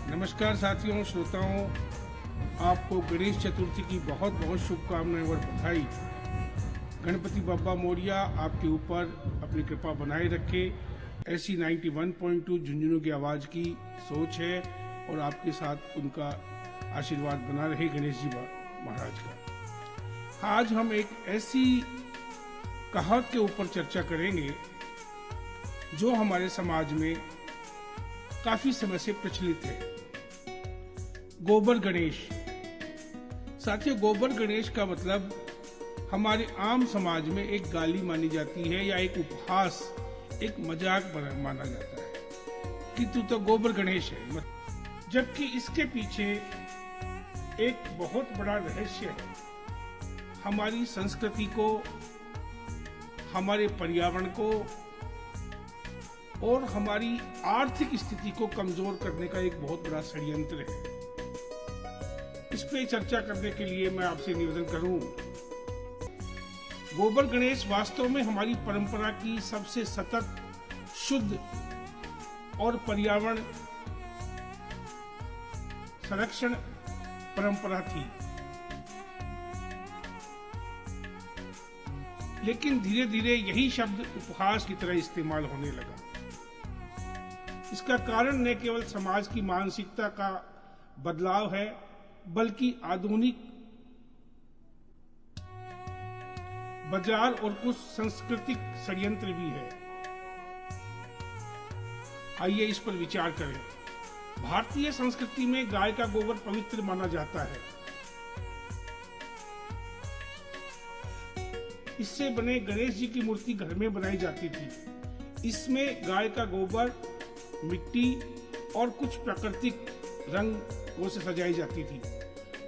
नमस्कार साथियों, श्रोताओं, आपको गणेश चतुर्थी की बहुत बहुत शुभकामनाएं और बधाई। गणपति बप्पा मोरिया आपके ऊपर अपनी कृपा बनाए रखे, ऐसी 91.2 झुंझुनू की आवाज़ की सोच है और आपके साथ उनका आशीर्वाद बना रहे गणेश जी महाराज का। आज हम एक ऐसी कहावत के ऊपर चर्चा करेंगे जो हमारे समाज में काफी समय से प्रचलित है। गोबर गणेश। साथियों, गोबर गणेश का मतलब हमारे आम समाज में एक गाली मानी जाती है या एक उपहास, एक मजाक माना जाता है कि तू तो गोबर गणेश है, जबकि इसके पीछे एक बहुत बड़ा रहस्य है। हमारी संस्कृति को, हमारे पर्यावरण को और हमारी आर्थिक स्थिति को कमजोर करने का एक बहुत बड़ा षड्यंत्र है। इस पे चर्चा करने के लिए मैं आपसे निवेदन करूं, गोबर गणेश वास्तव में हमारी परंपरा की सबसे सतत, शुद्ध और पर्यावरण संरक्षण परंपरा थी। लेकिन धीरे धीरे यही शब्द उपहास की तरह इस्तेमाल होने लगा। इसका कारण न केवल समाज की मानसिकता का बदलाव है, बल्कि आधुनिक बाजार और कुछ सांस्कृतिक षड्यंत्र भी है। आइए इस पर विचार करें। भारतीय संस्कृति में गाय का गोबर पवित्र माना जाता है। इससे बने गणेश जी की मूर्ति घर में बनाई जाती थी। इसमें गाय का गोबर, मिट्टी और कुछ प्राकृतिक रंगों से सजाई जाती थी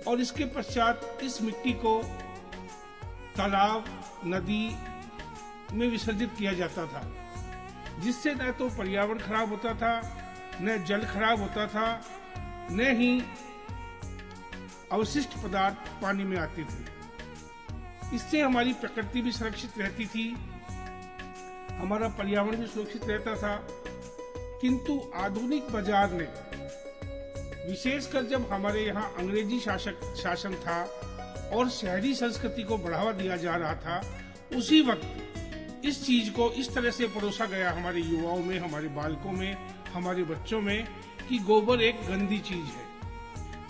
और इसके पश्चात इस मिट्टी को तालाब, नदी में विसर्जित किया जाता था, जिससे न तो पर्यावरण खराब होता था, न जल खराब होता था, न ही अवशिष्ट पदार्थ पानी में आते थे। इससे हमारी प्रकृति भी सुरक्षित रहती थी, हमारा पर्यावरण भी सुरक्षित रहता था। किंतु आधुनिक बाजार ने, विशेषकर जब हमारे यहाँ अंग्रेजी शासन था और शहरी संस्कृति को बढ़ावा दिया जा रहा था, उसी वक्त इस चीज को इस तरह से परोसा गया हमारे युवाओं में, हमारे बालकों में, हमारे बच्चों में कि गोबर एक गंदी चीज है।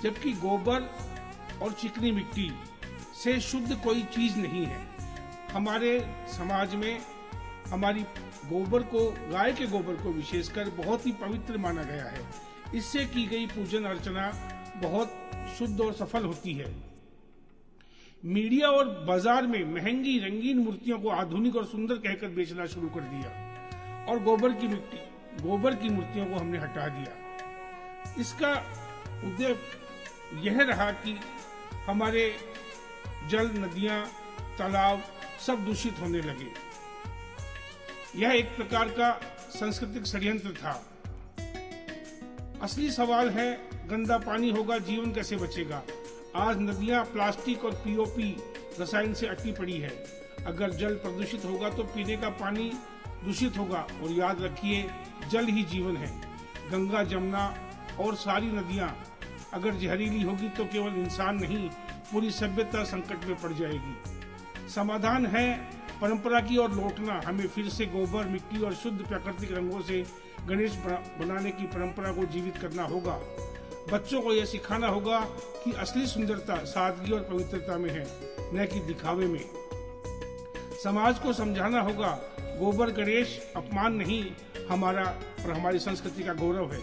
जबकि गोबर और चिकनी मिट्टी से शुद्ध कोई चीज नहीं है। हमारे समाज में हमारी गोबर को, गाय के गोबर को विशेषकर बहुत ही पवित्र माना गया है। इससे की गई पूजन अर्चना बहुत शुद्ध और सफल होती है। मीडिया और बाजार में महंगी रंगीन मूर्तियों को आधुनिक और सुंदर कहकर बेचना शुरू कर दिया और गोबर की मूर्तियों को हमने हटा दिया। इसका उद्देश्य यह रहा कि हमारे जल, नदियां, तालाब सब दूषित होने लगे। यह एक प्रकार का सांस्कृतिक षड्यंत्र था। असली सवाल है, गंदा पानी होगा, जीवन कैसे बचेगा? आज नदियां प्लास्टिक और पीओपी रसायन से अटी पड़ी है। अगर जल प्रदूषित होगा तो पीने का पानी दूषित होगा। और याद रखिए, जल ही जीवन है। गंगा, जमुना और सारी नदियां अगर जहरीली होगी तो केवल इंसान नहीं, पूरी सभ्यता संकट में पड़ जाएगी। समाधान है परंपरा की ओर लौटना। हमें फिर से गोबर, मिट्टी और शुद्ध प्राकृतिक रंगों से गणेश बनाने की परंपरा को जीवित करना होगा। बच्चों को यह सिखाना होगा कि असली सुंदरता सादगी और पवित्रता में है, न कि दिखावे में। समाज को समझाना होगा, गोबर गणेश अपमान नहीं, हमारा और हमारी संस्कृति का गौरव है।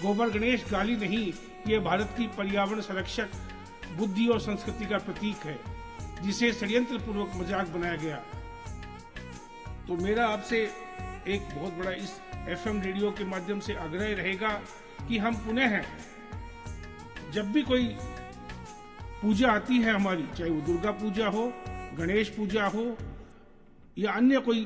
गोबर गणेश गाली नहीं, ये भारत की पर्यावरण संरक्षक बुद्धि और संस्कृति का प्रतीक है, जिसे षड्यंत्र पूर्वक मजाक बनाया गया। तो मेरा आपसे एक बहुत बड़ा इस FM रेडियो के माध्यम से आग्रह रहेगा कि हम पुनः जब भी कोई पूजा आती है हमारी, चाहे वो दुर्गा पूजा हो, गणेश पूजा हो या अन्य कोई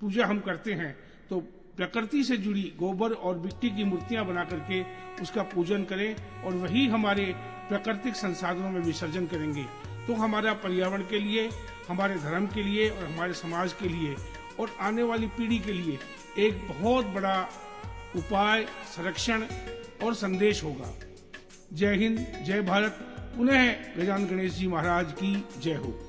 पूजा हम करते हैं, तो प्रकृति से जुड़ी गोबर और मिट्टी की मूर्तियां बना करके उसका पूजन करें और वही हमारे प्राकृतिक संसाधनों में विसर्जन करेंगे। तो हमारा पर्यावरण के लिए, हमारे धर्म के लिए और हमारे समाज के लिए और आने वाली पीढ़ी के लिए एक बहुत बड़ा उपाय, संरक्षण और संदेश होगा। जय हिंद, जय भारत। पुनः गजानन गणेश जी महाराज की जय हो।